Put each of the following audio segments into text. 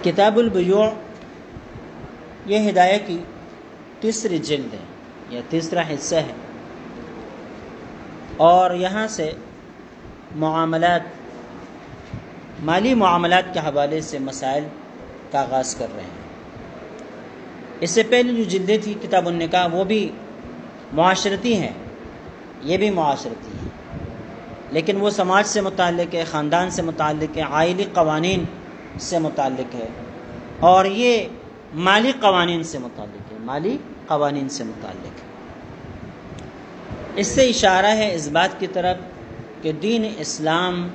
کتاب البیوع یہ ہدایہ کی تیسری جلد ہے یا تیسرا حصہ ہے، اور یہاں سے مالی معاملات کے حوالے سے مسائل کا آغاز کر رہے ہیں۔ اس سے پہلے جو جلدیں تھی کتاب النکاح وہ بھی معاشرتی ہیں، یہ بھی معاشرتی ہیں، لیکن وہ سماج سے متعلق ہے، خاندان سے متعلق ہے، عائلی قوانین سے متعلق ہے، اور یہ مالی قوانین سے متعلق ہے، مالی قوانین سے متعلق ہے۔ اس سے اشارہ ہے اس بات کی طرف کہ دین اسلام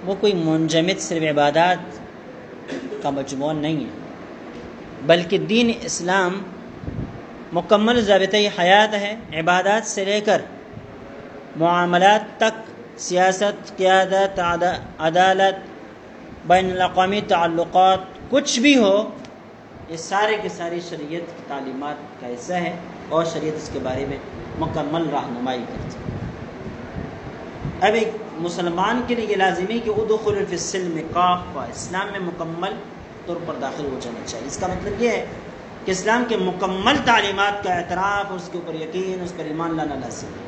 وہ کوئی منجمد صرف عبادات کا مجموعہ نہیں ہے، بلکہ دین اسلام مکمل ضابطۂ حیات ہے، عبادات سے لے کر معاملات تک، سیاست، قیادت، عدالت، بین الاقوامی تعلقات، کچھ بھی ہو، یہ سارے کے ساری شریعت کی تعلیمات کا حصہ ہے، اور شریعت اس کے بارے میں مکمل رہنمائی کرتی ہے۔ اب ایک مسلمان کے لیے یہ لازمی ہے کہ ادخلوا فی السلم کافہ، اسلام میں مکمل طور پر داخل ہو جانا چاہیے۔ اس کا مطلب یہ ہے کہ اسلام کے مکمل تعلیمات کا اعتراف، اس کے اوپر یقین، اس پر ایمان لانا لازم ہے۔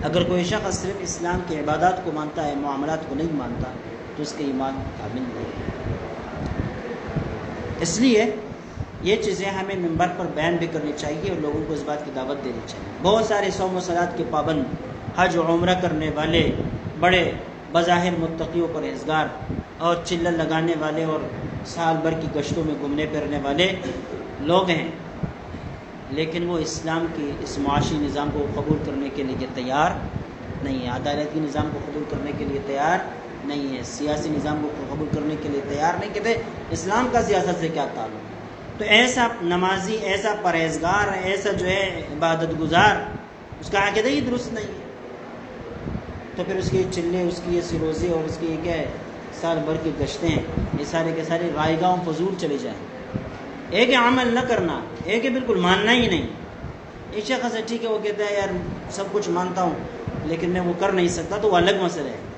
اگر کوئی شخص صرف اسلام کی عبادات کو مانتا ہے، معاملات کو نہیں مانتا، تو اس کے ایمان کامل نہیں ہے۔ اس لیے یہ چیزیں ہمیں ممبر پر بیان بھی کرنی چاہیے اور لوگوں کو اس بات کی دعوت دینی چاہیے۔ بہت سارے صوم و صلات کے پابند، حج و عمرہ کرنے والے، بڑے بظاہر متقی و پرہیزگار، اور چلہ لگانے والے اور سال بھر کی گشتوں میں گھومنے پھرنے والے لوگ ہیں، لیکن وہ اسلام کی اس معاشی نظام کو قبول کرنے کے لیے تیار نہیں ہے، عدالتی نظام کو قبول کرنے کے لیے تیار نہیں ہے، سیاسی نظام کو قبول کرنے کے لیے تیار نہیں، کہتے اسلام کا سیاست سے کیا تعلق ہے؟ تو ایسا نمازی، ایسا پرہیزگار، ایسا جو ہے عبادت گزار، اس کا عقیدہ ہی درست نہیں ہے، تو پھر اس کے چلے، اس کی یہ سروزی اور اس کی یہ کیا ہے سال بھر کی گشتیں، یہ سارے کے سارے رائیگاہوں فضول چلے جائیں۔ ایک ہے عمل نہ کرنا، ایک ہے بالکل ماننا ہی نہیں۔ ایک شخص ہے ٹھیک ہے، وہ کہتا ہے یار سب کچھ مانتا ہوں لیکن میں وہ کر نہیں سکتا، تو وہ الگ مسئلہ ہے۔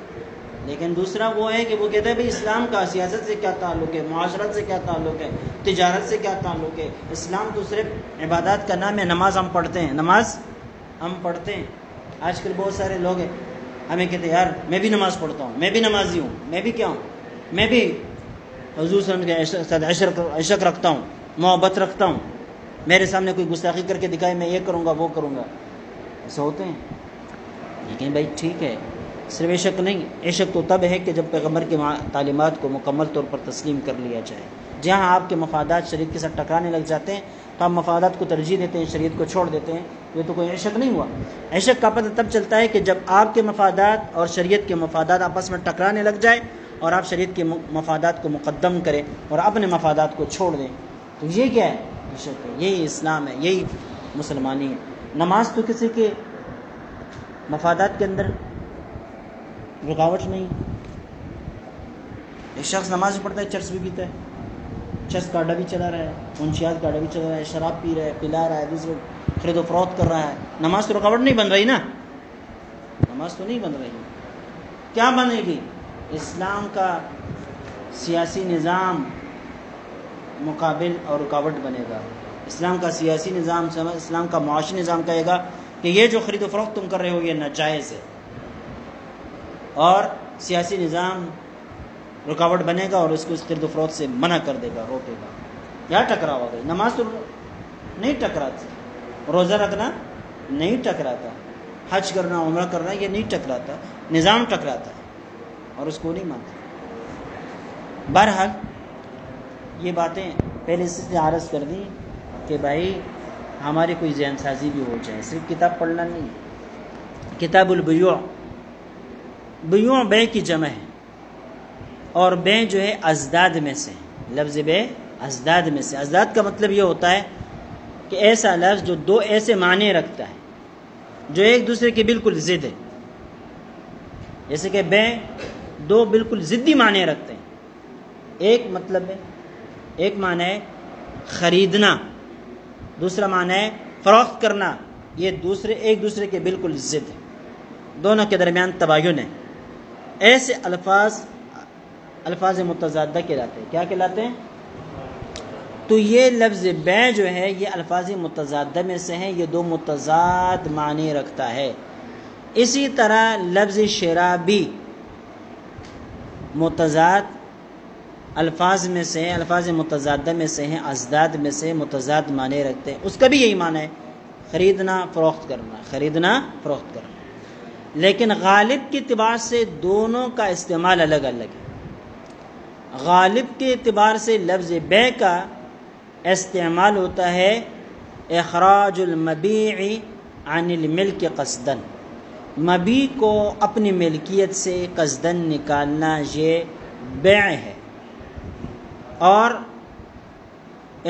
لیکن دوسرا وہ ہے کہ وہ کہتا ہے بھئی اسلام کا سیاست سے کیا تعلق ہے، معاشرت سے کیا تعلق ہے، تجارت سے کیا تعلق ہے، اسلام تو صرف عبادات کا نام ہے، نماز ہم پڑھتے ہیں، نماز ہم پڑھتے ہیں۔ آج کل بہت سارے لوگ ہیں ہمیں کہتے ہیں یار میں بھی نماز پڑھتا ہوں، میں بھی نمازی ہوں، میں بھی کیا ہوں، میں بھی حضور صلی اللہ علیہ وسلم کے عشق رکھتا ہوں، محبت رکھتا ہوں، میرے سامنے کوئی گستاخی کر کے دکھائے میں یہ کروں گا وہ کروں گا، ایسا ہوتے ہیں۔ لیکن بھائی ٹھیک ہے، صرف عشق نہیں، عشق تو تب ہے کہ جب پیغمبر کی تعلیمات کو مکمل طور پر تسلیم کر لیا جائے۔ جہاں آپ کے مفادات شریعت کے ساتھ ٹکرانے لگ جاتے ہیں تو آپ مفادات کو ترجیح دیتے ہیں، شریعت کو چھوڑ دیتے ہیں، یہ تو کوئی عشق نہیں ہوا۔ عشق کا پتہ تب چلتا ہے کہ جب آپ کے مفادات اور شریعت کے مفادات آپس میں ٹکرانے لگ جائے اور آپ شریعت کے مفادات کو مقدم کریں اور اپنے مفادات کو چھوڑ دیں، تو یہ کیا ہے؟ عشق ہے، یہی اسلام ہے، یہی مسلمانی ہے۔ نماز تو کسی کے مفادات کے اندر رکاوٹ نہیں۔ ایک شخص نماز پڑھتا ہے، چرس بھی پیتا ہے، چرس کا اڈا بھی چلا رہا ہے، منشیات کا اڈا بھی چلا رہا ہے، شراب پی رہا ہے، پلا رہا ہے، دوسرے خرید و فروخت کر رہا ہے، نماز تو رکاوٹ نہیں بن رہی نا، نماز تو نہیں بن رہی۔ کیا بنے گی؟ اسلام کا سیاسی نظام مقابل اور رکاوٹ بنے گا۔ اسلام کا سیاسی نظام، اسلام کا معاشی نظام کہے گا کہ یہ جو خرید و فروخت تم کر رہے ہو یہ ناجائز ہے، اور سیاسی نظام رکاوٹ بنے گا اور اس کو اس خرید و فروخت سے منع کر دے گا، روکے گا۔ کیا ٹکرا ہوگا؟ نماز تو نہیں ٹکراتی، روزہ رکھنا نہیں ٹکراتا، حج کرنا، عمرہ کرنا یہ نہیں ٹکراتا، نظام ٹکراتا ہے اور اس کو نہیں مانتا۔ بہرحال یہ باتیں پہلے سے عرض کر دیں کہ بھائی ہماری کوئی ذہن سازی بھی ہو جائے، صرف کتاب پڑھنا نہیں۔ کتاب البیوع، بیوع بے کی جمع ہے، اور بے جو ہے ازداد میں سے، لفظ بے ازداد میں سے۔ ازداد کا مطلب یہ ہوتا ہے کہ ایسا لفظ جو دو ایسے معنی رکھتا ہے جو ایک دوسرے کے بالکل ضد ہے، جیسے کہ بے دو بالکل ضدی معنی رکھتے ہیں۔ ایک مطلب ہے، ایک معنی ہے خریدنا، دوسرا معنی ہے فروخت کرنا، یہ دوسرے ایک دوسرے کے بالکل ضد ہے، دونوں کے درمیان تباین ہے۔ ایسے الفاظ متضادہ کہلاتے ہیں۔ کیا کہلاتے ہیں؟ تو یہ لفظ بیع جو ہے یہ الفاظ متضادہ میں سے ہیں، یہ دو متضاد معنی رکھتا ہے۔ اسی طرح لفظ شراء بھی متضاد الفاظ میں سے ہیں، الفاظ متضادہ میں سے ہیں، ازداد میں سے متضاد معنی رکھتے ہیں۔ اس کا بھی یہی معنی ہے، خریدنا فروخت کرنا، خریدنا فروخت کرنا، لیکن غالب کے اعتبار سے دونوں کا استعمال الگ الگ ہے۔ غالب کے اعتبار سے لفظ بیع کا استعمال ہوتا ہے اخراج المبیع عن الملک قصدن، مبیع کو اپنی ملکیت سے قصدن نکالنا، یہ بیع ہے۔ اور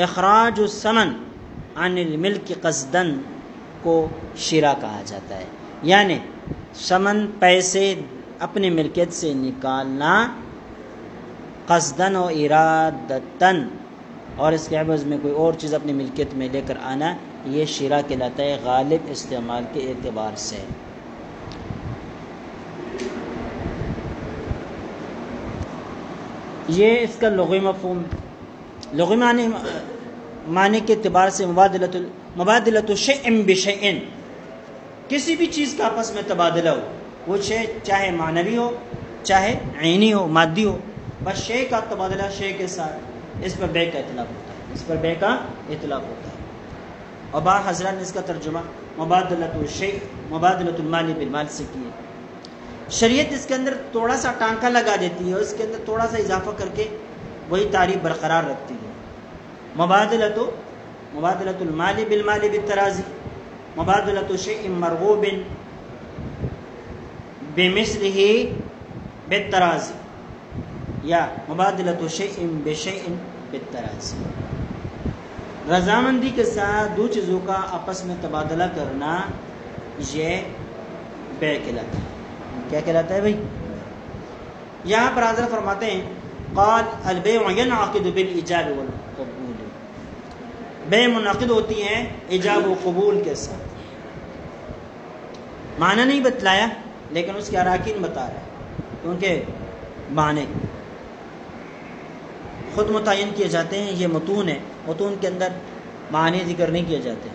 اخراج الثمن عن الملک قصدن کو شراء کہا جاتا ہے، یعنی ثمن پیسے اپنی ملکیت سے نکالنا قصدن و ارادتن، اور اس کے عوض میں کوئی اور چیز اپنی ملکیت میں لے کر آنا، یہ شراء کہلاتا ہے غالب استعمال کے اعتبار سے۔ یہ اس کا لغوی مفہوم، لغوی معنی کے اعتبار سے مبادلۃ شیء بشیء، کسی بھی چیز کا آپس میں تبادلہ ہو، وہ شے چاہے معنوی ہو چاہے عینی ہو، مادی ہو، بس شے کا تبادلہ شے کے ساتھ، اس پر بیع کا اطلاق ہوتا ہے، اس پر بیع کا اطلاق ہوتا ہے۔ اور بعض حضرات نے اس کا ترجمہ مبادلۃ الشیء، مبادلۃ المال بالمال سے کیے۔ شریعت اس کے اندر تھوڑا سا ٹانکا لگا دیتی ہے، اس کے اندر تھوڑا سا اضافہ کر کے وہی تعریف برقرار رکھتی ہے۔ مبادلۃ المال بالمال بالتراضی، مبادلۃ شیء مرغوب بمثلہ بالتراضی، یا مبادلۃ شیء بشیء بالتراضی، رضامندی کے ساتھ دو چیزوں کا آپس میں تبادلہ کرنا، یہ بیع کہلاتا ہے۔ کیا کہلاتا ہے بھائی؟ یہاں پر حضرت فرماتے ہیں قال البیع ینعقد بالایجاب والقبول، بیع منعقد ہوتی ہیں ایجاب و قبول کے ساتھ۔ معنی نہیں بتلایا لیکن اس کے اراکین بتا رہا ہے، کیونکہ معنی خود متعین کیے جاتے ہیں، یہ متون ہے، متون کے اندر معنی ذکر نہیں کیے جاتے۔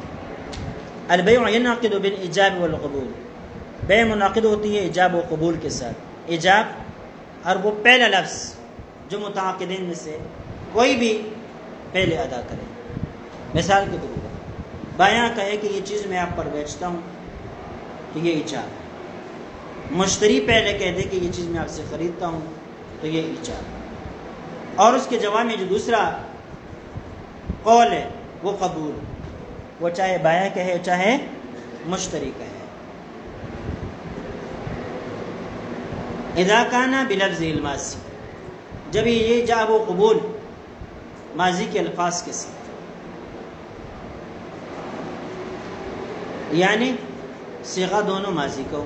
البیع ینعقد بالایجاب والقبول، بیع منعقد ہوتی ہے ایجاب و قبول کے ساتھ۔ ایجاب اور وہ پہلا لفظ جو متعاقدین میں سے کوئی بھی پہلے ادا کرے، مثال کے طور پر بائیاں کہے کہ یہ چیز میں آپ پر بیچتا ہوں تو یہ ایجاب ہے، مشتری پہلے کہہ دے کہ یہ چیز میں آپ سے خریدتا ہوں تو یہ ایجاب ہے، اور اس کے جواب میں جو دوسرا قول ہے وہ قبول، وہ چاہے بائیاں کہے چاہے مشتری کہے۔ اذا کان بلفظ الماضی، جب یہ ایجاب و قبول ماضی کے الفاظ کے ساتھ، یعنی صیغہ دونوں ماضی کا ہو۔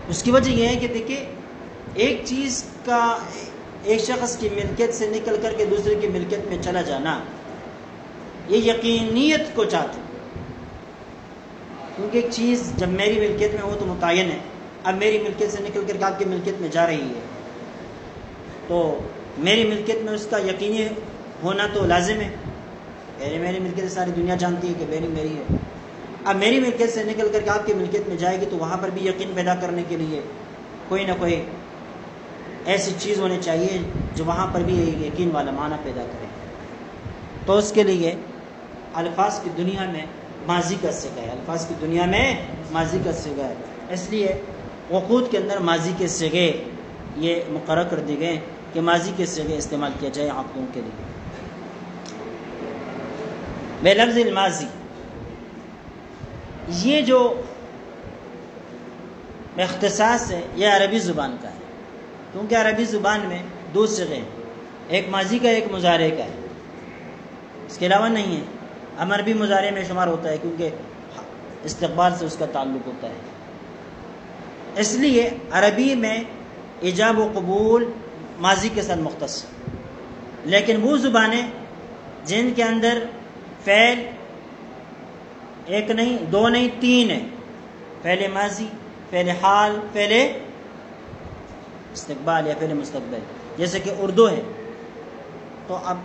اس کی وجہ یہ ہے کہ دیکھیں ایک چیز کا ایک شخص کی ملکیت سے نکل کر کے دوسرے کی ملکیت میں چلا جانا، یہ یقینیت کو چاہتے ہیں، کیونکہ ایک چیز جب میری ملکیت میں ہو تو متعین ہے، اب میری ملکیت سے نکل کر کے آپ کی ملکیت میں جا رہی ہے تو میری ملکیت میں اس کا یقینی ہونا تو لازم ہے، میری ملکیت ساری دنیا جانتی ہے کہ میری ہے، اب میری ملکیت سے نکل کر کے آپ کی ملکیت میں جائے گی تو وہاں پر بھی یقین پیدا کرنے کے لیے کوئی نہ کوئی ایسی چیز ہونی چاہیے جو وہاں پر بھی یقین والا معنی پیدا کرے، تو اس کے لیے الفاظ کی دنیا میں ماضی کا صیغہ ہے، الفاظ کی دنیا میں ماضی کا صیغہ ہے، اس لیے عقود کے اندر ماضی کے صیغے یہ مقرر کر دی گئے کہ ماضی کے صیغے استعمال کیا جائے عقدوں کے لیے۔ بے لفظ الماضی، یہ جو اختصاص ہے یہ عربی زبان کا ہے، کیونکہ عربی زبان میں دو صیغے ہیں، ایک ماضی کا ایک مضارع کا ہے، اس کے علاوہ نہیں ہے۔ امر بھی مضارع میں شمار ہوتا ہے کیونکہ استقبال سے اس کا تعلق ہوتا ہے، اس لیے عربی میں ایجاب و قبول ماضی کے ساتھ مختص، لیکن وہ زبانیں جن کے اندر فعل ایک نہیں دو نہیں تین ہے، فعل ماضی، فعل حال، فعل استقبال یا فعل مستقبل، جیسے کہ اردو ہے تو اب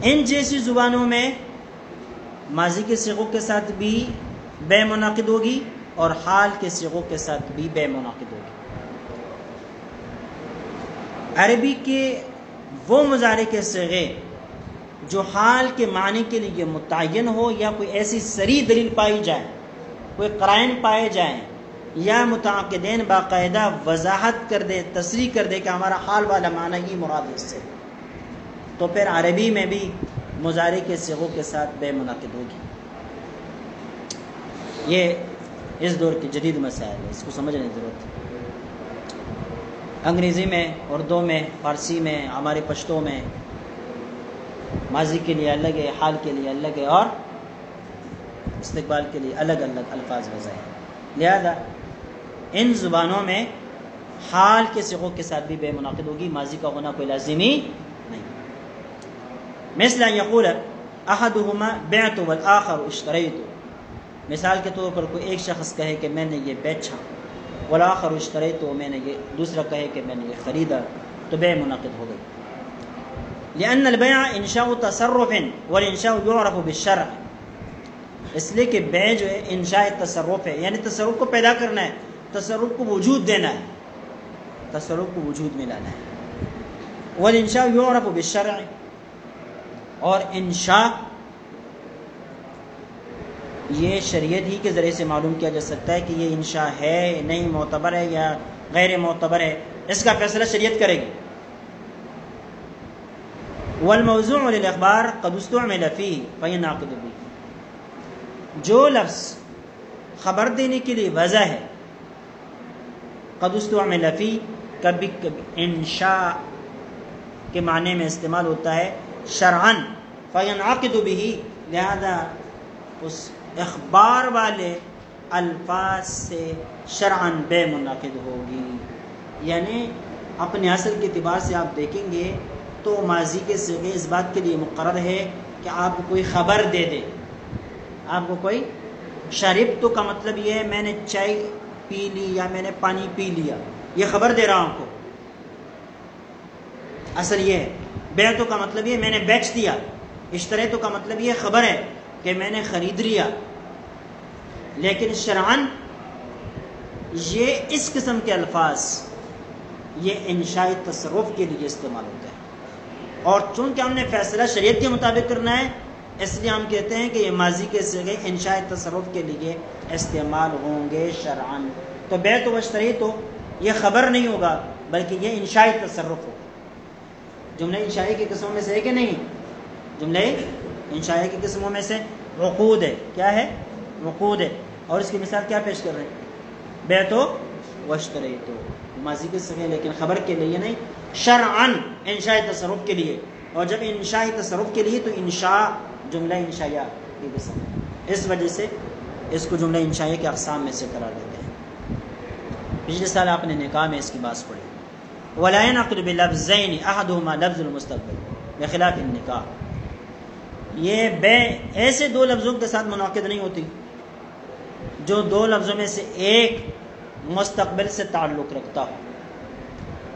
ان جیسی زبانوں میں ماضی کے صیغوں کے ساتھ بھی بے منعقد ہوگی اور حال کے صیغوں کے ساتھ بھی بے منعقد ہوگی۔ عربی کے وہ مضارع کے صیغے جو حال کے معنی کے لیے متعین ہو یا کوئی ایسی صریح دلیل پائی جائے، کوئی قرائن پائے جائیں یا متعاقدین باقاعدہ وضاحت کر دے، تصریح کر دے کہ ہمارا حال والا معنی ہی مراد اس سے، تو پھر عربی میں بھی مضارع کے صیغوں کے ساتھ بے منعقد ہوگی۔ یہ اس دور کے جدید مسائل ہے، اس کو سمجھنے کی ضرورت ہے۔ انگریزی میں، اردو میں، فارسی میں، ہمارے پشتو میں ماضی کے لیے الگ ہے، حال کے لیے الگ ہے، اور استقبال کے لیے الگ الگ الفاظ وضع ہیں۔ لہذا ان زبانوں میں حال کے صیغوں کے ساتھ بھی بے منعقد ہوگی، ماضی کا ہونا کوئی لازمی نہیں۔ مثل ان یقول احدہما بعت والآخر اشتریت، مثال کے طور پر کوئی ایک شخص کہے کہ میں نے یہ بیچا، والآخر اشتریت، میں نے یہ، دوسرا کہے کہ میں نے یہ خریدا، تو بے منعقد ہو گئی۔ لأن البيع انشاء تصرف والانشاء يعرف بالشرع، اس لیے کہ بیع جو ہے انشاء تصرف ہے، یعنی تصرف کو پیدا کرنا ہے، تصرف کو وجود دینا ہے، تصرف کو وجود میں لانا ہے۔ والانشاء يعرف بالشرع، اور انشاء یہ شریعت ہی کے ذریعے سے معلوم کیا جا سکتا ہے کہ یہ انشاء ہے، نہیں معتبر ہے یا غیر معتبر ہے، اس کا فیصلہ شریعت کرے گی۔ والموضوع للاخبار قد استعمل فيه فينعقد به، جو لفظ خبر دینے کے لیے وضع ہے، قد استعمل فيه، کبھی کبھی انشاء کے معنی میں استعمال ہوتا ہے شرعاً، فینعقد به، لہذا اس اخبار والے الفاظ سے شرعاً بے منعقد ہوگی۔ یعنی اپنے اصل کے اعتبار سے آپ دیکھیں گے تو ماضی کے صیغے اس بات کے لیے مقرر ہے کہ آپ کو کوئی خبر دے دے، آپ کو کوئی، شربت کا مطلب یہ ہے میں نے چائے پی لی یا میں نے پانی پی لیا، یہ خبر دے رہا ہوں آپ کو، اصل یہ ہے۔ بیعتو کا مطلب یہ میں نے بیچ دیا، اشتریتو کا مطلب یہ خبر ہے کہ میں نے خرید لیا۔ لیکن شرعاً یہ اس قسم کے الفاظ یہ انشائی تصرف کے لیے استعمال ہوتا ہے، اور چونکہ ہم نے فیصلہ شریعت کے مطابق کرنا ہے اس لیے ہم کہتے ہیں کہ یہ ماضی کے صیغے انشائی تصرف کے لیے استعمال ہوں گے شرعاً۔ تو بیعت و اشتری تو یہ خبر نہیں ہوگا بلکہ یہ انشائی تصرف ہوگا۔ جملہ انشائی کی قسموں میں سے ہے کہ نہیں؟ جملہ انشائی کی قسموں میں سے عقود ہے، کیا ہے؟ عقود ہے، اور اس کی مثال کیا پیش کر رہے ہیں؟ بیعت و اشتری تو ماضی کے صیغے لیکن خبر کے لیے نہیں، شرعاً انشائی تصرف کے لیے، اور جب انشائی تصرف کے لیے تو انشاء جملہ انشائیہ کی قسم ہے، اس وجہ سے اس کو جملہ انشائیہ کے اقسام میں سے قرار دیتے ہیں۔ پچھلے سال آپ نے نکاح میں اس کی بات پڑھی، وَلَا يَنْعَقِدُ بِلَفْظَيْنِ أَحَدُهُمَا لَفْظُ الْمُسْتَقْبَلِ بِخِلَافِ النِّکاح، یہ بے ایسے دو لفظوں کے ساتھ منعقد نہیں ہوتی جو دو لفظوں میں سے ایک مستقبل سے تعلق رکھتا ہو،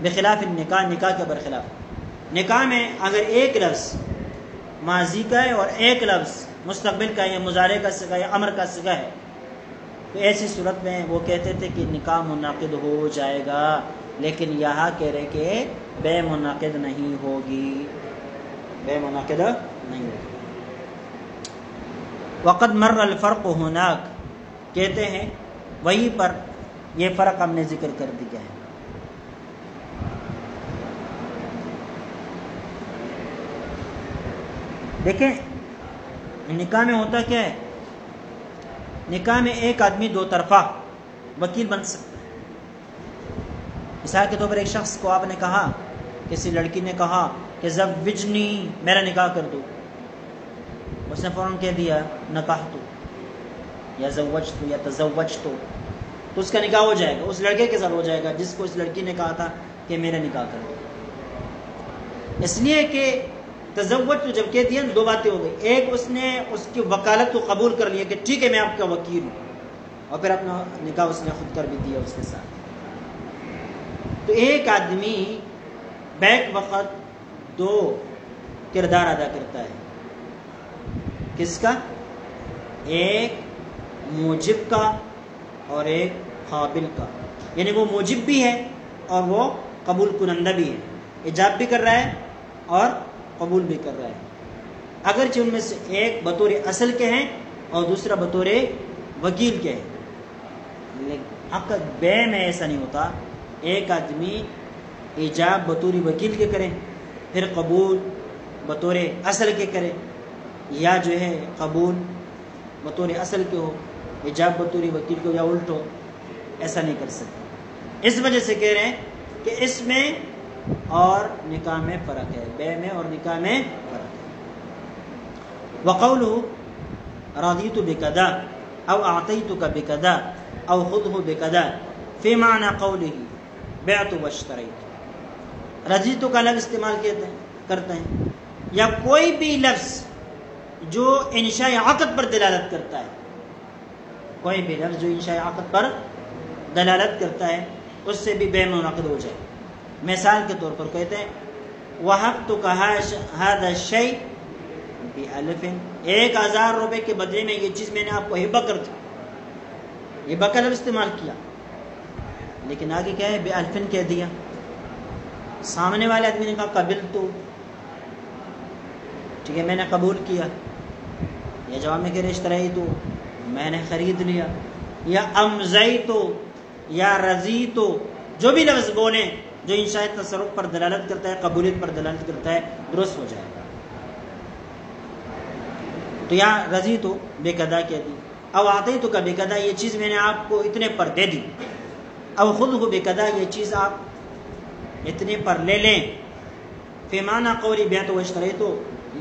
بخلاف النکاح، نکاح کے برخلاف۔ نکاح میں اگر ایک لفظ ماضی کا ہے اور ایک لفظ مستقبل کا ہے، یا مضارع کا صیغہ یا امر کا صیغہ ہے، تو ایسی صورت میں وہ کہتے تھے کہ نکاح منعقد ہو جائے گا، لیکن یہاں کہہ رہے کہ بے منعقد نہیں ہوگی، بے منعقد نہیں ہوگی۔ وقد مر الفرق هناك، کہتے ہیں وہیں پر یہ فرق ہم نے ذکر کر دیا ہے۔ دیکھیں نکاح میں ہوتا کیا ہے، نکاح میں ایک آدمی دو طرفہ وکیل بن سکتا ہے۔ مثال کے طور پر ایک شخص کو آپ نے کہا، کسی لڑکی نے کہا کہ زوجنی، میرا نکاح کر دو، اس نے فوراً کہہ دیا نکاحتو یا زوجتو یا تزوجتو، تو اس کا نکاح ہو جائے گا، اس لڑکے کے ساتھ ہو جائے گا جس کو اس لڑکی نے کہا تھا کہ میرا نکاح کر دو۔ اس لیے کہ تزوج تو جب کہہ دیا دو باتیں ہو گئی، ایک اس نے اس کی وکالت کو قبول کر لیا کہ ٹھیک ہے میں آپ کا وکیل ہوں، اور پھر اپنا نکاح اس نے خود کر بھی دیا اس کے ساتھ۔ تو ایک آدمی بیک وقت دو کردار ادا کرتا ہے۔ کس کا؟ ایک موجب کا اور ایک قابل کا، یعنی وہ موجب بھی ہے اور وہ قبول کنندہ بھی ہے، ایجاب بھی کر رہا ہے اور قبول بھی کر رہا ہے، اگرچہ ان میں سے ایک بطور اصل کے ہیں اور دوسرا بطور وکیل کے ہیں۔ لیکن عقد بے میں ایسا نہیں ہوتا، ایک آدمی ایجاب بطور وکیل کے کرے، پھر قبول بطور اصل کے کرے، یا جو ہے قبول بطور اصل کے ہو، ایجاب بطور وکیل کے ہو، یا الٹ ہو، ایسا نہیں کر سکتے۔ اس وجہ سے کہہ رہے ہیں کہ اس میں اور نکاح میں فرق ہے، بے میں اور نکاح میں فرق ہے۔ وَقَوْلُهُ رَضِيتُ بِكَذَا أَوْ أَعْطَيْتُكَ بِكَذَا أَوْ خُذْهُ بِكَذَا فِي مَعْنَى قَوْلِهِ بِعْتُ وَاشْتَرَيْتُ، رضیتو کا لفظ استعمال کرتے ہیں، یا کوئی بھی لفظ جو انشاء عقد پر دلالت کرتا ہے، کوئی بھی لفظ جو انشاء عقد پر دلالت کرتا ہے اس سے بھی بے منعقد ہو جائے۔ مثال کے طور پر کہتے ہیں وَهَبْتُكَ هَذَا الشَّيْء بِأَلْفٍ، 1000 روپے کے بدلے میں یہ چیز میں نے آپ کو ہبہ کر دی، ہبہ کا لفظ استعمال کیا، لیکن آگے کیا ہے؟ بِأَلْفٍ کہہ دیا۔ سامنے والے آدمی نے کہا قبلتُ، ٹھیک ہے میں نے قبول کیا، یا جواب میں کہہ رہے اشتریتُ، میں نے خرید لیا، یا امضیتُ یا رضیتُ، جو بھی لفظ بولیں جو انشاء تصرف پر دلالت کرتا ہے، قبولیت پر دلالت کرتا ہے، درست ہو جائے گا۔ تو یا رضیتُ بِکَذَا کہہ دی، او اعطیتُکَ بِکَذَا یہ چیز میں نے آپ کو اتنے پر دے دی، او خُذْهُ بِکَذَا یہ چیز آپ اتنے پر لے لیں، فی معنی قولی بیعت واشتریت،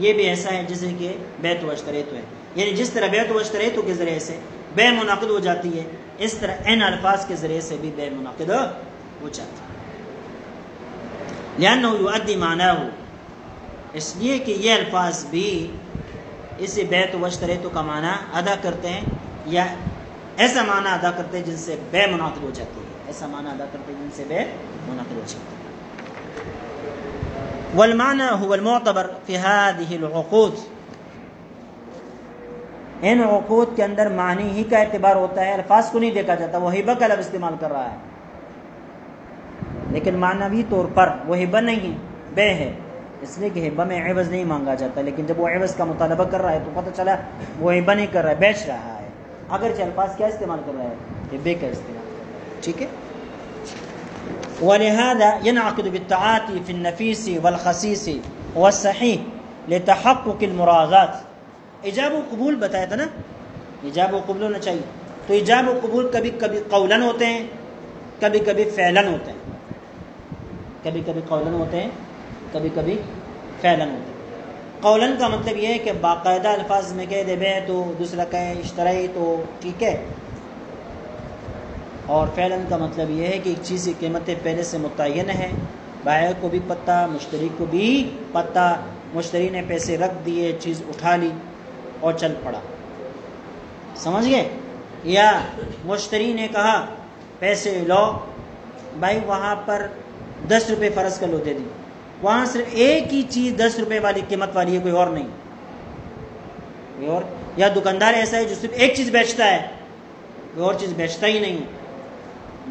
یہ بھی ایسا ہے جیسے کہ بیعت واشتریت ہے، یعنی جس طرح بیعت واشتریت کے ذریعے سے بے منعقد ہو جاتی ہے، اس طرح ان الفاظ کے ذریعے سے بھی بے منعقد ہو جاتی ہے۔ لأنه يؤدي معناه، اس لیے کہ یہ الفاظ بھی اس بیعت واشتریت کا معنی ادا کرتے ہیں، یا ایسا معنی ادا کرتے ہیں جن سے بے منعقد ہو جاتی ہے، ایسا معنی ادا کرتے ہیں جن سے بے منعقد ہو جاتی ہے۔ والمعنى هو المعتبر في هذه العقود، ان عقود کے اندر معنی ہی کا اعتبار ہوتا ہے، الفاظ کو نہیں دیکھا جاتا۔ وہ ہبہ کا لفظ استعمال کر رہا ہے لیکن معنوی طور پر وہ ہبہ نہیں ہے، بے ہے، اس لیے کہ ہبہ میں عوض نہیں مانگا جاتا، لیکن جب وہ عوض کا مطالبہ کر رہا ہے تو پتہ چلا وہ ہبہ نہیں کر رہا ہے، بیچ رہا ہے، اگرچہ الفاظ کیا استعمال کر رہا ہے؟ ہبے کا استعمال کر رہا ہے، ٹھیک ہے۔ وَلِهَذَا يَنْعَقِدُ بِالتَّعَاطِي فِي النَّفِيسِ وَالْخَسِيسِ وَالصَّحِيحِ لِتَحَقُّقِ الْمُرَاضَاتِ، ایجاب و قبول بتایا تھا نا، ایجاب و قبول ہونا چاہیے، تو ایجاب و قبول کبھی کبھی قولاً ہوتے ہیں، کبھی کبھی فعلاً ہوتے ہیں، کبھی کبھی قولاً ہوتے ہیں، کبھی کبھی فعلاً ہوتے ہیں۔ قولاً کا مطلب یہ ہے کہ باقاعدہ الفاظ میں کہہ دے بے تو دوسرا کہے اشترائی تو ٹھیک ہے، اور فعلاً کا مطلب یہ ہے کہ ایک چیز کی قیمتیں پہلے سے متعین ہے، بائع کو بھی پتہ، مشتری کو بھی پتہ، مشتری نے پیسے رکھ دیے، چیز اٹھا لی اور چل پڑا، سمجھ گئے؟ یا مشتری نے کہا پیسے لو، بھائی وہاں پر 10 روپے فرض کر لو دے دی، وہاں صرف ایک ہی چیز 10 روپے والی قیمت والی ہے، کوئی اور نہیں، کوئی اور، یا دکاندار ایسا ہے جو صرف ایک چیز بیچتا ہے، کوئی اور چیز بیچتا ہی نہیں ہے،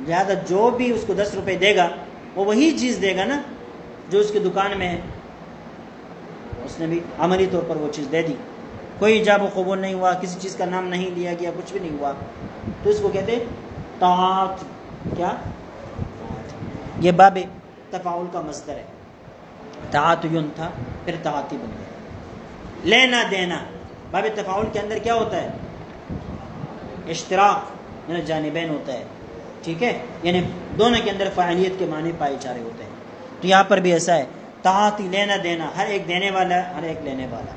لہٰذا جو بھی اس کو 10 روپے دے گا وہ وہی چیز دے گا نا جو اس کی دکان میں ہے، اس نے بھی عملی طور پر وہ چیز دے دی، کوئی ایجاب و قبول نہیں ہوا، کسی چیز کا نام نہیں لیا گیا، کچھ بھی نہیں ہوا، تو اس کو کہتے طاعت، کیا؟ یہ باب تفاعل کا مصدر ہے، تعاطیٌ تھا پھر تعاطی بن گیا، لینا دینا، باب تفاعل کے اندر کیا ہوتا ہے؟ اشتراک من الجانبین ہوتا ہے، ٹھیک ہے، یعنی دونوں کے اندر فاعلیت کے معنی پائے جا رہے ہوتے ہیں، تو یہاں پر بھی ایسا ہے، تعاطی لینا دینا، ہر ایک دینے والا ہر ایک لینے والا،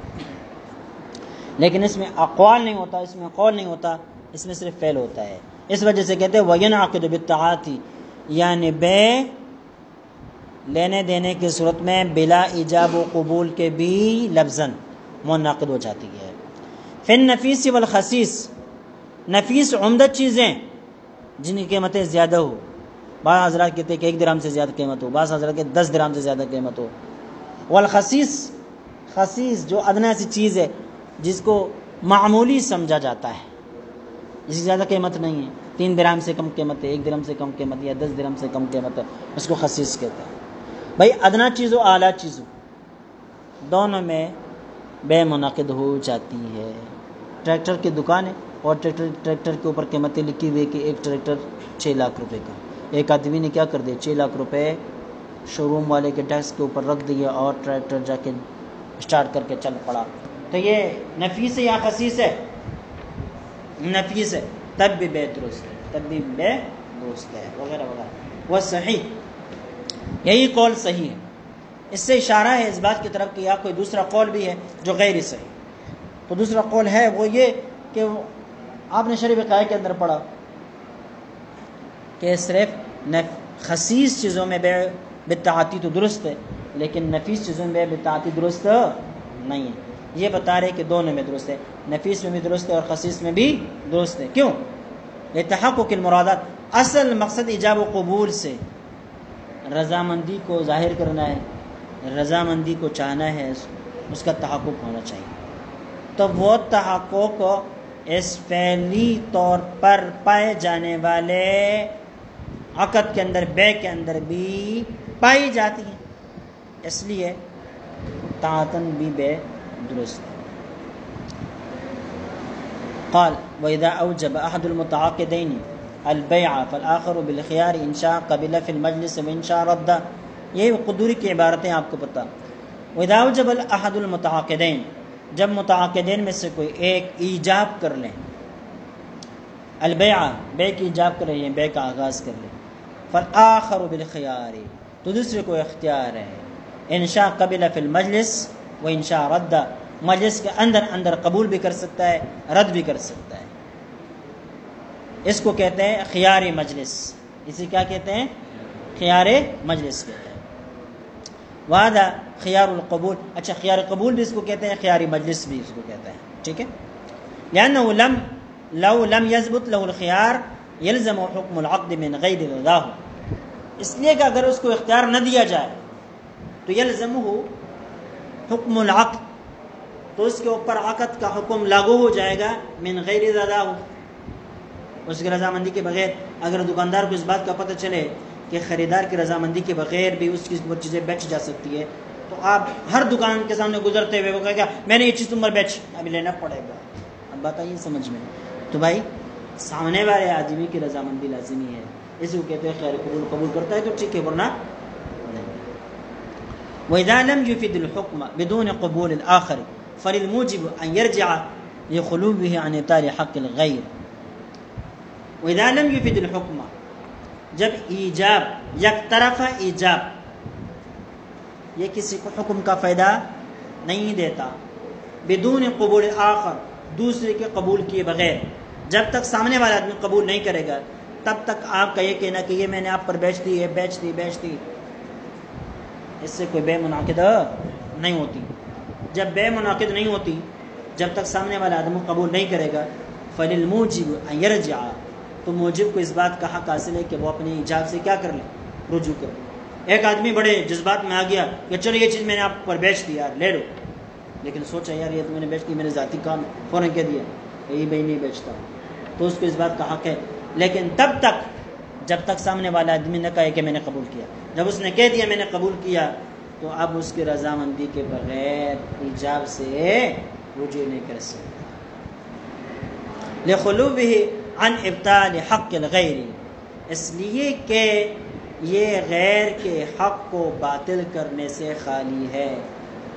لیکن اس میں اقوال نہیں ہوتا، اس میں قول نہیں ہوتا، اس میں صرف فعل ہوتا ہے، اس وجہ سے کہتے ہیں وَيَنْعَقِدُ بِالتَّعَاطِي، یعنی بے لینے دینے کی صورت میں بلا ایجاب و قبول کے بھی لفظاً منعقد ہو جاتی ہے۔ فی النفیس والخسیس، نفیس عمدہ چیزیں جن کی قیمتیں زیادہ ہو، بعض حضرات کہتے ہیں کہ 1 درہم سے زیادہ قیمت ہو، بعض حضرات کہتے ہیں 10 درہم سے زیادہ قیمت ہو، والخسیس خسیس جو ادنا سی چیز ہے جس کو معمولی سمجھا جاتا ہے، جس کی زیادہ قیمت نہیں ہے، 3 درہم سے کم قیمت ہے، 1 درہم سے کم قیمت یا 10 درہم سے کم قیمت ہے، اس کو خسیس کہتے ہیں۔ بھائی ادنا چیز و اعلیٰ چیز دونوں میں بے منعقد ہو جاتی ہے۔ ٹریکٹر کی دکان ہے اور ٹریکٹر کے اوپر قیمتیں لکھی ہوئی کہ ایک ٹریکٹر 6 لاکھ روپے کا، ایک آدمی نے کیا کر دیا 6 لاکھ روپے شو روم والے کے ڈیسک کے اوپر رکھ دیا اور ٹریکٹر جا کے اسٹارٹ کر کے چل پڑا، تو یہ نفیس ہے یا خسیس ہے؟ نفیس ہے، تب بھی بے درست ہے، تب بھی بے درست ہے وغیرہ وغیرہ۔ وہ صحیح، یہی قول صحیح ہے۔ اس سے اشارہ ہے اس بات کی طرف کہ یا کوئی دوسرا قول بھی ہے جو غیر صحیح۔ تو دوسرا قول ہے وہ یہ کہ آپ نے شرح وقائع کے اندر پڑھا کہ صرف خسیس چیزوں میں بے بالتعاطی تو درست ہے، لیکن نفیس چیزوں میں بے بالتعاطی درست نہیں ہے۔ یہ بتا رہے کہ دونوں میں درست ہے، نفیس میں بھی درست ہے اور خسیس میں بھی درست ہے۔ کیوں؟ لتحقق المرادات، اصل مقصد ایجاب و قبول سے رضامندی کو ظاہر کرنا ہے، رضامندی کو چاہنا ہے، اس کا تحقق ہونا چاہیے۔ تو وہ تحقق اس فعلی طور پر پائے جانے والے عقد کے اندر، بے کے اندر بھی پائی جاتی ہے، اس لیے تعاطن بھی بے درست ہے۔ قال وَإِذَا أَوْجَبَ أَحَدُ الْمُتَعَاقِدَيْنِ الْبَيْعَ فَالْآخَرُ بِالْخِيَارِ إِنْ شَاءَ قَبِلَ فِي الْمَجْلِسِ وَإِنْ شَاءَ رَدَّ۔ یہ قدوری کی عبارتیں آپ کو پتہ۔ وَإِذَا أَوْجَبَ أَحَدُ الْمُتَعَاقِدَيْنِ، جب متعاقدین میں سے کوئی ایک ایجاب کر لیں، البیع، بے کی ایجاب کر لیں، بے کا آغاز کر لیں، فالآخر بالخیار، تو دوسرے کو اختیار ہے، انشاء قبل فی المجلس و انشاء رد، مجلس کے اندر قبول بھی کر سکتا ہے، رد بھی کر سکتا ہے۔ اس کو کہتے ہیں خیار مجلس، اسے کیا کہتے ہیں؟ خیار مجلس کہتے ہیں۔ وعدہ خیار القبول، اچھا خیار قبول بھی اس کو کہتے ہیں، خیار مجلس بھی اس کو کہتے ہیں، ٹھیک ہے۔ لأنه لو لم يثبت له الخيار يلزم حكم العقد من غیر رضاه، اس لیے کہ اگر اس کو اختیار نہ دیا جائے تو یلزمه حکم العقد، تو اس کے اوپر عقد کا حکم لاگو ہو جائے گا، من غیر رضاه، اس کی رضامندی کے بغیر۔ اگر دکاندار کو اس بات کا پتہ چلے کہ خریدار کی رضامندی کے بغیر بھی اس کی وہ چیزیں بیچ جا سکتی ہے، تو آپ ہر دکان کے سامنے گزرتے ہوئے وہ کہے گا میں نے یہ چیز تم پر بیچ، ابھی لینا پڑے گا۔ اب بات آئیے سمجھ میں، تو بھائی سامنے والے آدمی کی رضامندی لازمی ہے، اس کو کہتے ہیں خیر قبول، قبول کرتا ہے تو ٹھیک ہے، ورنہ نہیں۔ وَإِذَا لَمْ يُفِدْ الْحُكْمَ بِدُونِ قبول الْآخَرِ فَلِلْمُوجِبِ أَنْ يَرْجِعَ لِخُلُوِّهِ عَنْ إِبْطَالِ حَقِّ الْغَيْرِ۔ وَإِذَا لَمْ يُفِدْ الْحُكْمَ، جب ایجاب، یک طرفہ ایجاب، یہ کسی کو حکم کا فائدہ نہیں دیتا، بدون قبول آخر، دوسرے کے قبول کیے بغیر، جب تک سامنے والا آدمی قبول نہیں کرے گا تب تک آپ کا یہ کہنا کہ یہ میں نے آپ پر بیچ دی ہے، بیچ دی، اس سے کوئی بے منعقد نہیں ہوتی۔ جب بے منعقد نہیں ہوتی، جب تک سامنے والا آدمی قبول نہیں کرے گا، فَلِلْمُوجِبِ أَنْ يَرْجِعَ، تو موجب کو اس بات کا حق حاصل ہے کہ وہ اپنے ایجاب سے کیا کر لیں، رجوع کر لیں۔ ایک آدمی بڑے جذبات میں آ گیا کہ چلو یہ چیز میں نے آپ پر بیچ دی یار، لے لو، لیکن سوچا یار یہ تو میں نے بیچ دی، میرے ذاتی کام، فوراً کہہ دیا یہ بھائی نہیں بیچتا، تو اس کو اس بات کا حق ہے، لیکن تب تک جب تک سامنے والا آدمی نہ کہے کہ میں نے قبول کیا۔ جب اس نے کہہ دیا میں نے قبول کیا، تو اب اس کی رضامندی کے بغیر ایجاب سے رجوع نہیں کر سکتا، لِخُلُوِّهِ عن ابطال حق الغیر، اس لیے کہ یہ غیر کے حق کو باطل کرنے سے خالی ہے۔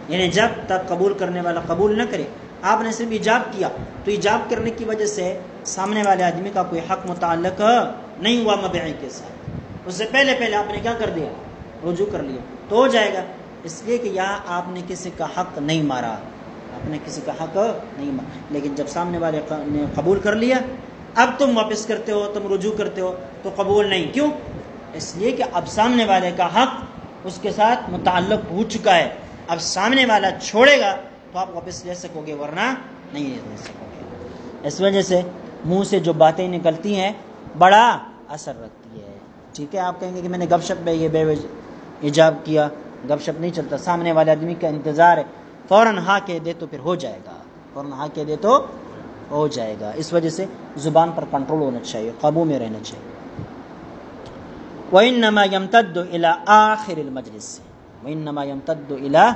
یعنی جب تک قبول کرنے والا قبول نہ کرے، آپ نے صرف ایجاب کیا، تو ایجاب کرنے کی وجہ سے سامنے والے آدمی کا کوئی حق متعلق نہیں ہوا مبیعی کے ساتھ، اس سے پہلے آپ نے کیا کر دیا، رجوع کر لیا، تو ہو جائے گا۔ اس لیے کہ یہاں آپ نے کسی کا حق نہیں مارا، آپ نے کسی کا حق نہیں مارا، لیکن جب سامنے والے نے قبول کر لیا، اب تم واپس کرتے ہو، تم رجوع کرتے ہو، تو قبول نہیں۔ کیوں؟ اس لیے کہ اب سامنے والے کا حق اس کے ساتھ متعلق ہو چکا ہے، اب سامنے والا چھوڑے گا تو آپ واپس لے سکو گے، ورنہ نہیں لے سکو گے۔ اس وجہ سے منہ سے جو باتیں نکلتی ہیں بڑا اثر رکھتی ہے، ٹھیک ہے۔ آپ کہیں گے کہ میں نے گپ شپ میں یہ بے ایجاب کیا، گپ شپ نہیں چلتا، سامنے والے آدمی کا انتظار ہے، فوراً ہاں کہہ دے تو پھر ہو جائے گا، فوراً ہاں کہہ دے تو ہو جائے گا. اس وجہ سے زبان پر کنٹرول ہونا چاہیے، قابو میں رہنا چاہیے. وَإِنَّمَا يَمْتَدُّ إِلَىٰ آخِرِ الْمَجْلِسِ، وَإِنَّمَا يَمْتَدُّ إِلَىٰ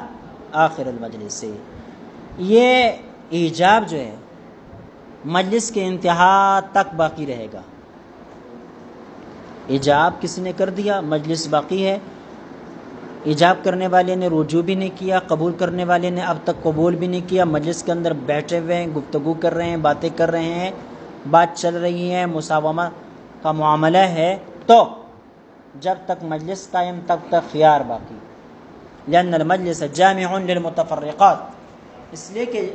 آخِرِ الْمَجْلِسِ. یہ ایجاب جو ہے مجلس کے انتہا تک باقی رہے گا. ایجاب کسی نے کر دیا، مجلس باقی ہے. ایجاب کرنے والے نے رجوع بھی نہیں کیا، قبول کرنے والے نے اب تک قبول بھی نہیں کیا، مجلس کے اندر بیٹھے ہوئے ہیں، گفتگو کر رہے ہیں، باتیں کر رہے ہیں، بات چل رہی ہے، مساومہ کا معاملہ ہے، تو جب تک مجلس قائم تب تک خیار باقی. لأن المجلس جامع للمتفرقات، اس لیے کہ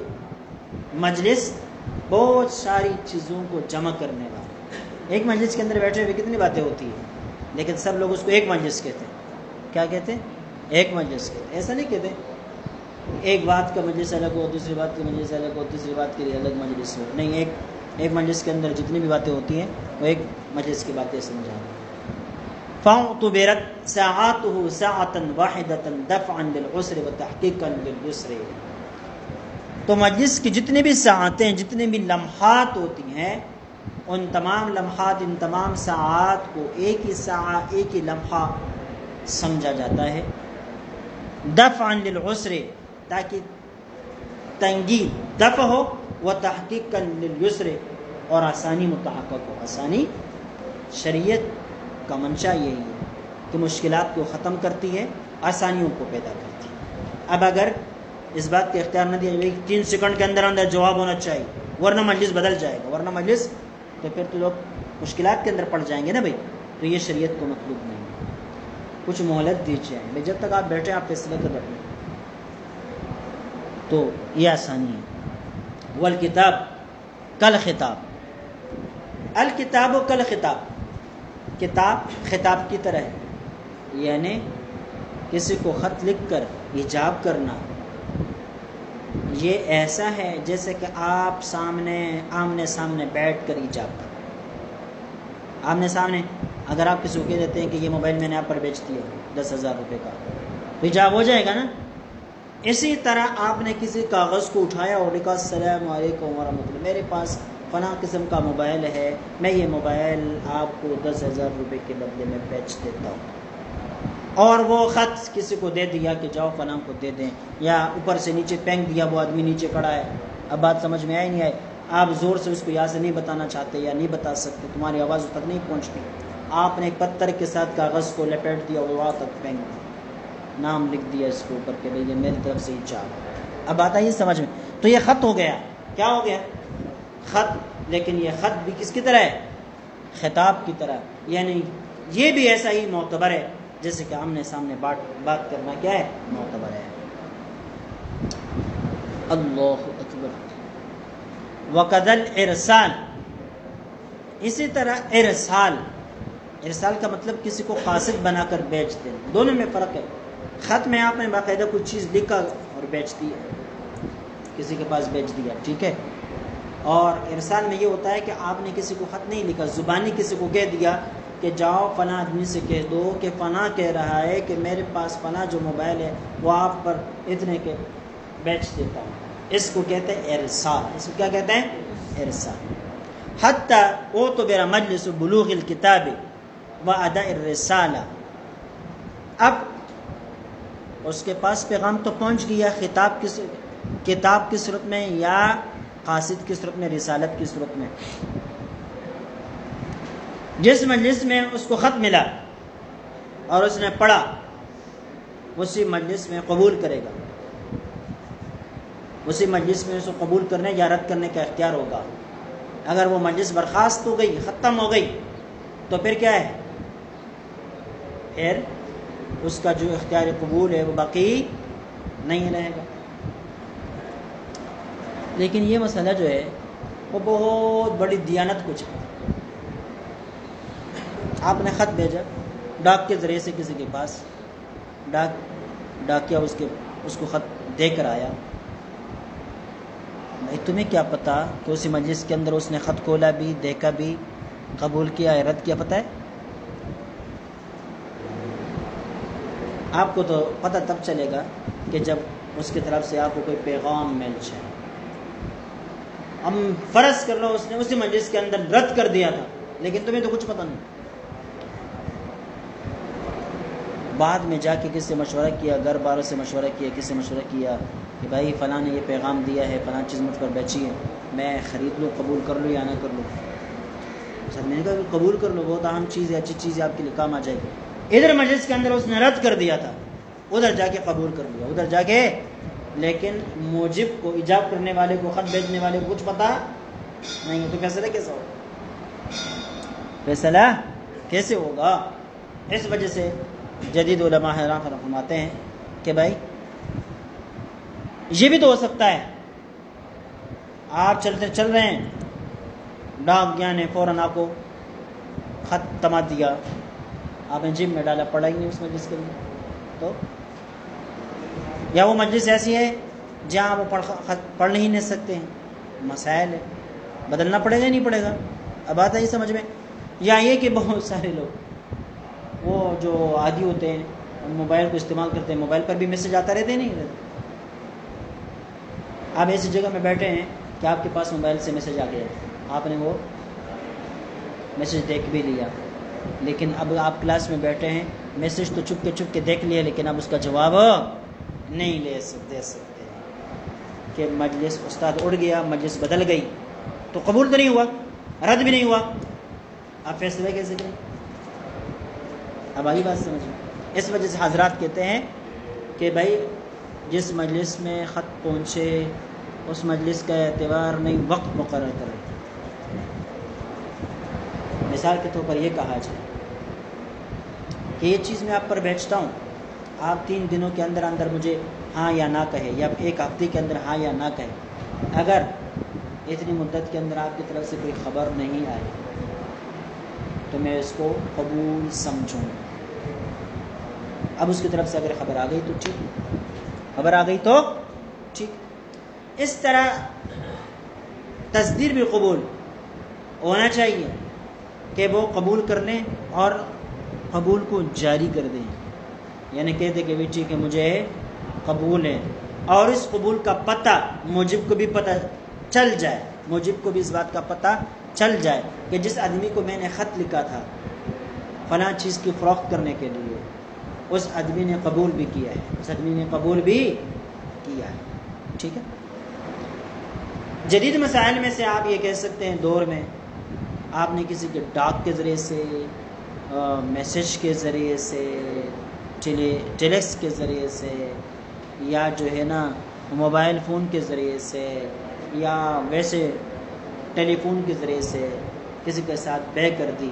مجلس بہت ساری چیزوں کو جمع کرنے والا. ایک مجلس کے اندر بیٹھے ہوئے کتنی باتیں ہوتی ہیں، لیکن سب لوگ اس کو ایک مجلس کہتے ہیں. کیا کہتے ہیں؟ ایک مجلس کہتے ہیں. ایسا نہیں کہتے ایک بات کا مجلس الگ ہو، دوسری بات کا مجلس الگ ہو، تیسری بات کے لیے الگ مجلس ہو. نہیں، ایک مجلس کے اندر جتنی بھی باتیں ہوتی ہیں وہ ایک مجلس کی باتیں سمجھا. فاعتبرت ساعاته ساعة واحدة دفعا للعسر وتحقيقا لليسر. تو مجلس کی جتنی بھی ساعتیں، جتنے بھی لمحات ہوتی ہیں، ان تمام لمحات، ان تمام ساعات کو ایک ہی ساعہ، ایک ہی لمحہ سمجھا جاتا ہے. دفعا للعسر، تاکہ تنگی دفع ہو، وتحقیقا لليسر، اور آسانی متحقق ہو. آسانی شریعت کا منشا یہی ہے کہ مشکلات کو ختم کرتی ہے، آسانیوں کو پیدا کرتی ہے. اب اگر اس بات کا اختیار نہ دیا جائے 3 سیکنڈ کے اندر اندر جواب ہونا چاہیے ورنہ مجلس بدل جائے گا، ورنہ مجلس، تو پھر تو لوگ مشکلات کے اندر پڑ جائیں گے نا بھائی. تو یہ شریعت کو مطلوب نہیں ہے. کچھ مہلت دیجیے بھائی، جب تک آپ بیٹھے آپ فیصلے کر رہے ہیں، تو یہ آسانی ہے. والکتاب کل خطاب، الکتاب و کل خطاب، کتاب خطاب کی طرح ہے. یعنی کسی کو خط لکھ کر ایجاب کرنا یہ ایسا ہے جیسے کہ آپ آمنے سامنے بیٹھ کر ایجاب کرنا. آمنے سامنے اگر آپ کسی کو کہہ دیتے ہیں کہ یہ موبائل میں نے آپ پر بیچ دیا 10,000 روپے کا، تو ایجاب ہو جائے گا نا. اسی طرح آپ نے کسی کاغذ کو اٹھایا اور لکھا السلام علیکم ورحمۃ اللہ، میرے پاس فلاں قسم کا موبائل ہے، میں یہ موبائل آپ کو 10,000 روپے کے بدلے میں بیچ دیتا ہوں. اور وہ خط کسی کو دے دیا کہ جاؤ فلاں کو دے دیں، یا اوپر سے نیچے پھینک دیا، وہ آدمی نیچے کھڑا ہے. اب بات سمجھ میں آئی نہیں آئی؟ آپ زور سے اس کو یہاں سے نہیں بتانا چاہتے یا نہیں بتا سکتے، تمہاری آواز تک نہیں پہنچتی. آپ نے ایک پتھر کے ساتھ کاغذ کو لپیٹ دیا اور وہاں تک پھینک دیا، نام لکھ دیا اس کے اوپر کہ بھئی یہ میری طرف سے ایجاب. اب آتا ہی سمجھ میں. تو یہ خط ہو گیا. کیا ہو گیا؟ خط. لیکن یہ خط بھی کس کی طرح ہے؟ خطاب کی طرح. یعنی یہ بھی ایسا ہی معتبر ہے جیسے کہ آمنے سامنے بات کرنا کیا ہے؟ معتبر ہے. اللہ اکبر. وقد الارسال، اسی طرح ارسال کا مطلب کسی کو قاصد بنا کر بیچ دینا. دونوں میں فرق ہے. خط میں آپ نے باقاعدہ کچھ چیز لکھا اور بیچ دی، کسی کے پاس بیچ دیا، ٹھیک ہے. اور ارسال میں یہ ہوتا ہے کہ آپ نے کسی کو خط نہیں لکھا، زبانی کسی کو کہہ دیا کہ جاؤ فلاں آدمی سے کہہ دو کہ فلاں کہہ رہا ہے کہ میرے پاس فلاں جو موبائل ہے وہ آپ پر اتنے کے بیچ دیتا ہوں. اس کو کہتے ہیں ارسال. اس کو کیا کہتے ہیں؟ ارسال. حتی اعتبر مجلس بلوغ الکتاب و اداء الرسالہ. اب اس کے پاس پیغام تو پہنچ گیا، کتاب کی صورت میں یا قاصد کی صورت میں، رسالت کی صورت میں. جس مجلس میں اس کو خط ملا اور اس نے پڑھا، اسی مجلس میں قبول کرے گا، اسی مجلس میں اس کو قبول کرنے یا رد کرنے کا اختیار ہوگا. اگر وہ مجلس برخاست ہو گئی، ختم ہو گئی، تو پھر کیا ہے؟ پھر اس کا جو اختیار قبول ہے وہ باقی نہیں رہے گا. لیکن یہ مسئلہ جو ہے وہ بہت بڑی دیانت کچھ ہے. آپ نے خط بھیجا ڈاک کے ذریعے سے کسی کے پاس، ڈاکیا اس کو خط دے کر آیا. بھائی تمہیں کیا پتا کہ اسی مجلس کے اندر اس نے خط کھولا بھی، دیکھا بھی، قبول کیا ہے، رد کیا؟ پتہ ہے؟ آپ کو تو پتہ تب چلے گا کہ جب اس کی طرف سے آپ کو کوئی پیغام مل جائے. ہم فرض کر لو اس نے اسی مجلس کے اندر رد کر دیا تھا لیکن تمہیں تو کچھ پتہ نہیں. بعد میں جا کے کس سے مشورہ کیا, گھر والوں سے مشورہ کیا, کس سے مشورہ کیا کہ بھائی فلاں نے یہ پیغام دیا ہے, فلاں چیز مجھ پر بیچی ہے, میں خرید لوں, قبول کر لوں یا نہ کر لوں. سر میں نے کہا کہ قبول کر لو, بہت اہم چیز ہے, اچھی چیز ہے, آپ کے لیے کام آ جائے گی. ادھر مجلس کے اندر اس نے رد کر دیا تھا, ادھر جا کے قبول کر لیا, ادھر جا کے. لیکن موجب کو, ایجاب کرنے والے کو, خط بھیجنے والے کو کچھ پتہ نہیں ہے, تو فیصلہ کیسا ہوگا؟ فیصلہ کیسے ہوگا؟ اس وجہ سے جدید علماء حیران فرماتے ہیں کہ بھائی یہ بھی تو ہو سکتا ہے آپ چل رہے ہیں, ڈاک گیا نے فوراً آپ کو خط تما دیا, آپ نے جیب میں ڈالا, پڑھا ہی نہیں اس مجلس کے لیے, تو یا وہ مجلس ایسی ہے جہاں وہ پڑھ نہیں نہیں سکتے ہیں, مسائل ہے, بدلنا پڑے گا یا نہیں پڑے گا؟ اب بات ہے یہ سمجھ میں. یا یہ کہ بہت سارے لوگ وہ جو عادی ہوتے ہیں موبائل کو استعمال کرتے ہیں, موبائل پر بھی میسج آتا رہتے نہیں رہتے. آپ ایسی جگہ میں بیٹھے ہیں کہ آپ کے پاس موبائل سے میسج آ گیا, آپ نے وہ میسج دیکھ بھی لیا, لیکن اب آپ کلاس میں بیٹھے ہیں, میسج تو چپ کے دیکھ لیا لیکن اب اس کا جواب نہیں دے سکتے کہ مجلس استاد اڑ گیا, مجلس بدل گئی, تو قبول تو نہیں ہوا, رد بھی نہیں ہوا, آپ فیصلہ کیسے کریں؟ اب آئی بات سمجھ میں. اس وجہ سے حضرات کہتے ہیں کہ بھائی جس مجلس میں خط پہنچے اس مجلس کا اعتبار نہیں, وقت مقرر کرے. مثال کے طور پر یہ کہا جائے کہ یہ چیز میں آپ پر بیچتا ہوں, آپ 3 دنوں کے اندر اندر مجھے ہاں یا نہ کہے, یا 1 ہفتے کے اندر ہاں یا نہ کہے. اگر اتنی مدت کے اندر آپ کی طرف سے کوئی خبر نہیں آئی تو میں اس کو قبول سمجھوں. اب اس کی طرف سے اگر خبر آ گئی تو ٹھیک, خبر آ گئی تو ٹھیک. اس طرح تصدیق بھی قبول ہونا چاہیے کہ وہ قبول کر لیں اور قبول کو جاری کر دیں, یعنی کہتے کہ بھی ٹھیک ہے مجھے قبول ہے, اور اس قبول کا پتہ موجب کو بھی پتہ چل جائے, موجب کو بھی اس بات کا پتہ چل جائے کہ جس آدمی کو میں نے خط لکھا تھا فلاں چیز کی فروخت کرنے کے لیے, اس آدمی نے قبول بھی کیا ہے, اس آدمی نے قبول بھی کیا ہے. ٹھیک ہے. جدید مسائل میں سے آپ یہ کہہ سکتے ہیں دور میں آپ نے کسی کے ڈاک کے ذریعے سے, میسج کے ذریعے سے, ٹیلیکس کے ذریعے سے, یا جو ہے نا موبائل فون کے ذریعے سے, یا ویسے ٹیلی فون کے ذریعے سے کسی کے ساتھ بے کر دی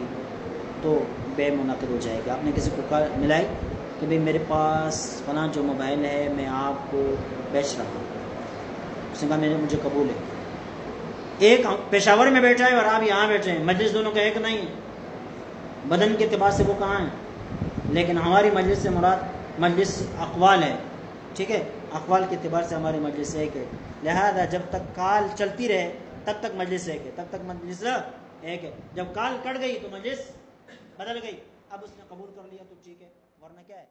تو بے منعقد ہو جائے گا. آپ نے کسی کو ملائی کہ بھئی میرے پاس فلاں جو موبائل ہے میں آپ کو بیچ رہا ہوں, اس نے کہا مجھے قبول ہے. ایک پشاور میں بیٹھا ہے اور آپ یہاں بیٹھے ہیں, مجلس دونوں کا ایک نہیں ہے, بدن کے اعتبار سے وہ کہاں ہیں, لیکن ہماری مجلس سے مراد مجلس اقوال ہے. ٹھیک ہے, اقوال کے اعتبار سے ہماری مجلس ایک ہے, لہذا جب تک کال چلتی رہے تب تک مجلس ایک ہے, تب تک مجلس ایک ہے. جب کال کٹ گئی تو مجلس بدل گئی, اب اس نے قبول کر لیا تو ٹھیک ہے, ورنہ کیا ہے.